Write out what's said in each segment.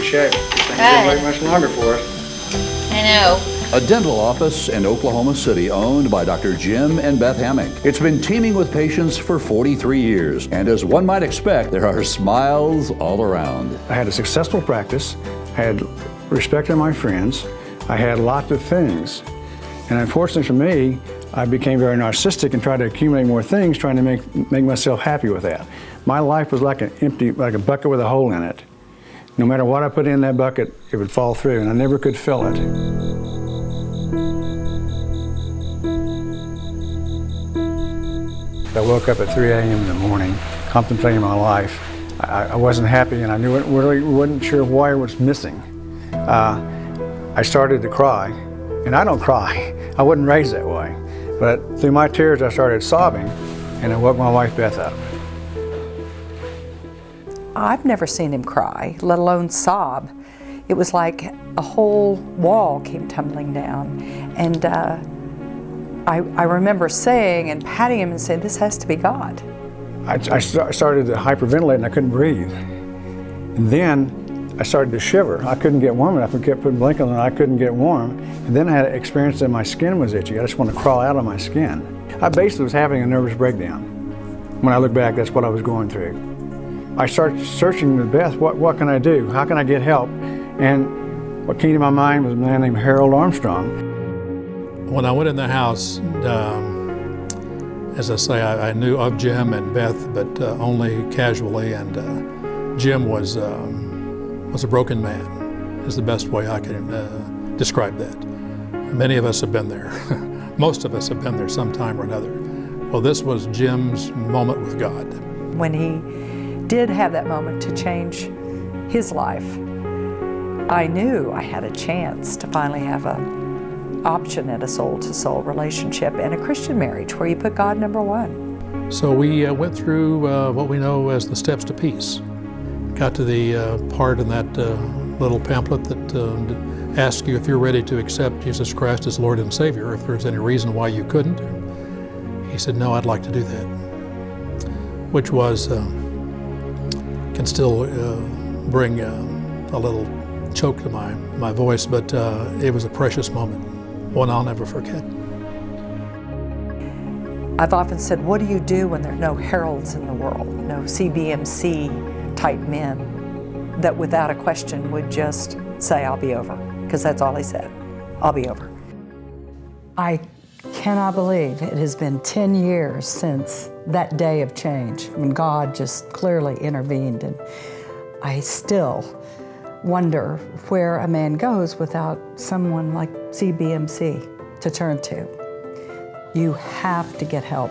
shape. These things didn't wait much longer for us. I know. A dental office in Oklahoma City owned by Dr. Jim and Beth Hammack. It's been teeming with patients for 43 years, and as one might expect, there are smiles all around. I had a successful practice, I had respect in my friends, I had lots of things. And unfortunately for me, I became very narcissistic and tried to accumulate more things, trying to make myself happy with that. My life was like like a bucket with a hole in it. No matter what I put in that bucket, it would fall through, and I never could fill it. I woke up at 3 a.m. in the morning, contemplating my life. I wasn't happy, and I really wasn't sure why I was missing. I started to cry, and I don't cry. I wasn't raised that way. But through my tears, I started sobbing, and I woke my wife, Beth, up. I've never seen him cry, let alone sob. It was like a whole wall came tumbling down. And I remember saying and patting him and saying, this has to be God. I started to hyperventilate and I couldn't breathe. And then I started to shiver. I couldn't get warm enough. I kept putting blankets on and I couldn't get warm. And then I had experienced that my skin was itchy. I just wanted to crawl out of my skin. I basically was having a nervous breakdown. When I look back, that's what I was going through. I started searching with Beth, what can I do? How can I get help? And what came to my mind was a man named Harold Armstrong. When I went in the house, as I say, I knew of Jim and Beth, but only casually, and Jim was a broken man, is the best way I can describe that. Many of us have been there. Most of us have been there sometime or another. Well, this was Jim's moment with God. When he did have that moment to change his life, I knew I had a chance to finally have an option at a soul-to-soul relationship and a Christian marriage where you put God number one. So we went through what we know as the steps to peace. Got to the part in that little pamphlet that asks you if you're ready to accept Jesus Christ as Lord and Savior, if there's any reason why you couldn't. He said, no, I'd like to do that, which was, can still bring a little choke to my voice, but it was a precious moment, one I'll never forget. I've often said, what do you do when there are no Harolds in the world, no CBMC type men that without a question would just say, I'll be over, because that's all he said, I'll be over. I cannot believe it has been 10 years since that day of change when God just clearly intervened, and I still wonder where a man goes without someone like CBMC to turn to. You have to get help.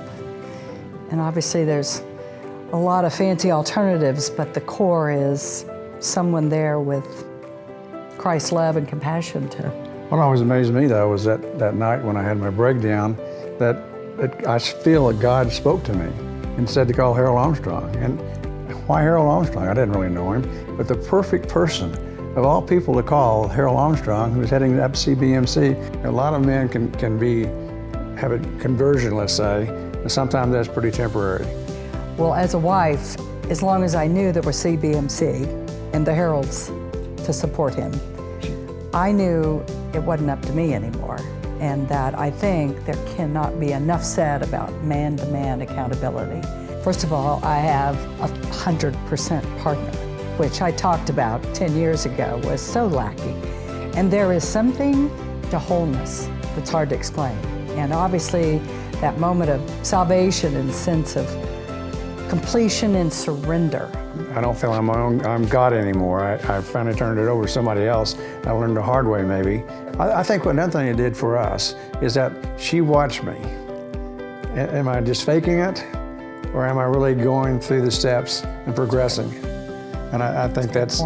And obviously there's a lot of fancy alternatives, but the core is someone there with Christ's love and compassion to. What always amazed me, though, was that night when I had my breakdown, that I feel that God spoke to me and said to call Harold Armstrong. And why Harold Armstrong? I didn't really know him, but the perfect person of all people to call, Harold Armstrong, who was heading up CBMC. A lot of men can have a conversion, let's say, and sometimes that's pretty temporary. Well, as a wife, as long as I knew there were CBMC and the Harolds to support him, I knew it wasn't up to me anymore, and that I think there cannot be enough said about man-to-man accountability. First of all, I have a 100% partner, which I talked about 10 years ago was so lacking. And there is something to wholeness that's hard to explain. And obviously, that moment of salvation and sense of completion and surrender. I don't feel I'm God anymore. I finally turned it over to somebody else. I learned the hard way, maybe. I think another thing it did for us is that she watched me. Am I just faking it? Or am I really going through the steps and progressing? And I think that's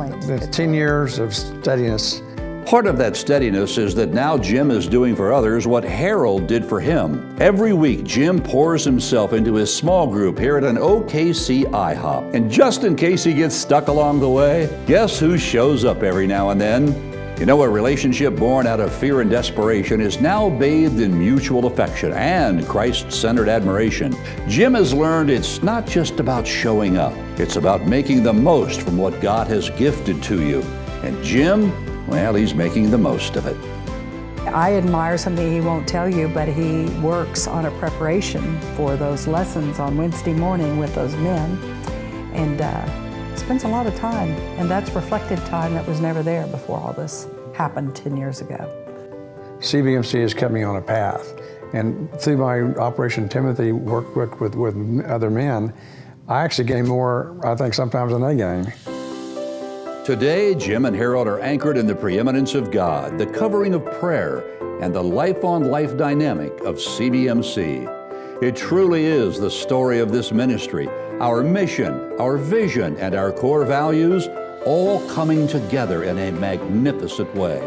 10 years of steadiness. Part of that steadiness is that now Jim is doing for others what Harold did for him. Every week, Jim pours himself into his small group here at an OKC IHOP. And just in case he gets stuck along the way, guess who shows up every now and then? You know, a relationship born out of fear and desperation is now bathed in mutual affection and Christ-centered admiration. Jim has learned it's not just about showing up. It's about making the most from what God has gifted to you. And Jim, well, he's making the most of it. I admire something he won't tell you, but he works on a preparation for those lessons on Wednesday morning with those men, and spends a lot of time, and that's reflected time that was never there before all this happened 10 years ago. CBMC has kept me on a path, and through my Operation Timothy work with other men, I actually gain more, I think, sometimes than they gain. Today, Jim and Harold are anchored in the preeminence of God, the covering of prayer, and the life-on-life dynamic of CBMC. It truly is the story of this ministry, our mission, our vision, and our core values all coming together in a magnificent way.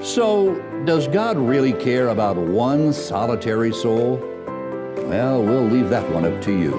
So, does God really care about one solitary soul? Well, we'll leave that one up to you.